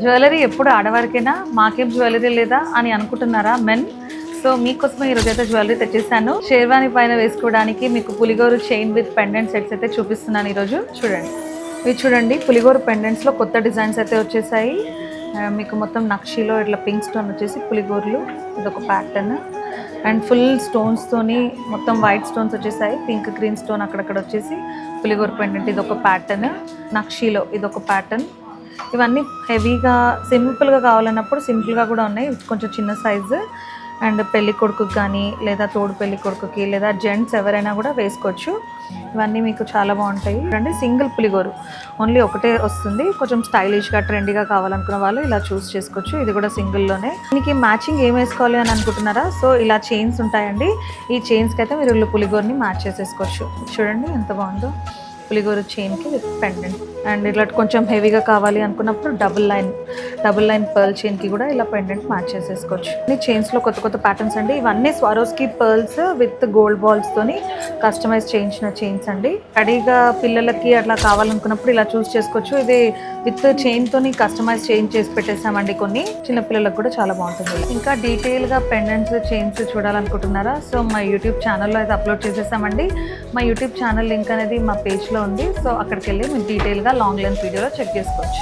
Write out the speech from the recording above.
Jewellery ఎప్పుడు ఆడవారికైనా, మాకేం jewellery లేదా అని అనుకుంటున్నారా మెన్? సో మీకోసమే ఈరోజైతే జ్యువెలరీ తెచ్చేసాను. షేర్వాణి పైన వేసుకోవడానికి మీకు పులిగోరు చైన్ విత్ పెండెంట్ సెట్స్ అయితే చూపిస్తున్నాను ఈరోజు. చూడండి, ఇవి చూడండి, పులిగోరు పెండెంట్స్లో కొత్త డిజైన్స్ అయితే వచ్చేసాయి. మీకు మొత్తం నక్షీలో ఇట్లా పింక్ స్టోన్ వచ్చేసి పులిగోర్లు, ఇదొక ప్యాటర్న్. అండ్ ఫుల్ స్టోన్స్తోని మొత్తం వైట్ స్టోన్స్ వచ్చేసాయి, పింక్ గ్రీన్ స్టోన్ అక్కడక్కడ వచ్చేసి పులిగోరు పెండెంట్, ఇదొక ప్యాటర్న్. నక్షీలో ఇదొక ప్యాటర్న్. ఇవన్నీ హెవీగా సింపుల్గా కావాలన్నప్పుడు సింపుల్గా కూడా ఉన్నాయి, కొంచెం చిన్న సైజు. అండ్ పెళ్ళి కొడుకుకి కానీ లేదా తోడు పెళ్ళి కొడుకుకి లేదా జెంట్స్ ఎవరైనా కూడా వేసుకోవచ్చు. ఇవన్నీ మీకు చాలా బాగుంటాయి. అండి సింగిల్ పులిగోరు ఓన్లీ ఒకటే వస్తుంది. కొంచెం స్టైలిష్గా ట్రెండీగా కావాలనుకున్న వాళ్ళు ఇలా చూస్ చేసుకోవచ్చు. ఇది కూడా సింగిల్లోనే. దీనికి మ్యాచింగ్ ఏం వేసుకోవాలి అని అనుకుంటున్నారా? సో ఇలా చైన్స్ ఉంటాయండి. ఈ చైన్స్కి అయితే మీరు పులిగోరుని మ్యాచ్ చేసేసుకోవచ్చు. చూడండి ఎంత బాగుందో, పులిగోరు చైన్కి విత్ పెండెంట్. అండ్ ఇట్లా కొంచెం హెవీగా కావాలి అనుకున్నప్పుడు డబుల్ లైన్ పర్ల్ చైన్కి కూడా ఇలా పెండెంట్ మ్యాచ్ చేసేసుకోవచ్చు. ఈ చైన్స్లో కొత్త కొత్త ప్యాటర్న్స్ అండి. ఇవన్నీ స్వారోస్కి పర్ల్స్ విత్ గోల్డ్ బాల్స్తోని కస్టమైజ్ చేయించిన చైన్స్ అండి. రెడీగా పిల్లలకి అట్లా కావాలనుకున్నప్పుడు ఇలా చూస్ చేసుకోవచ్చు. ఇది విత్ చైన్తోని కస్టమైజ్ చేసి పెట్టేసామండి. కొన్ని చిన్నపిల్లలకు కూడా చాలా బాగుంటుంది. ఇంకా డీటెయిల్గా పెండెంట్స్ చైన్స్ చూడాలనుకుంటున్నారా? సో మా యూట్యూబ్ ఛానల్లో అయితే అప్లోడ్ చేసేసామండి. మా యూట్యూబ్ ఛానల్ లింక్ అనేది మా పేజ్లో ఉంది. సో అక్కడికి వెళ్ళి మీరు డీటెయిల్గా లాంగ్ లెంత్ వీడియోలో చెక్ చేసుకోవచ్చు.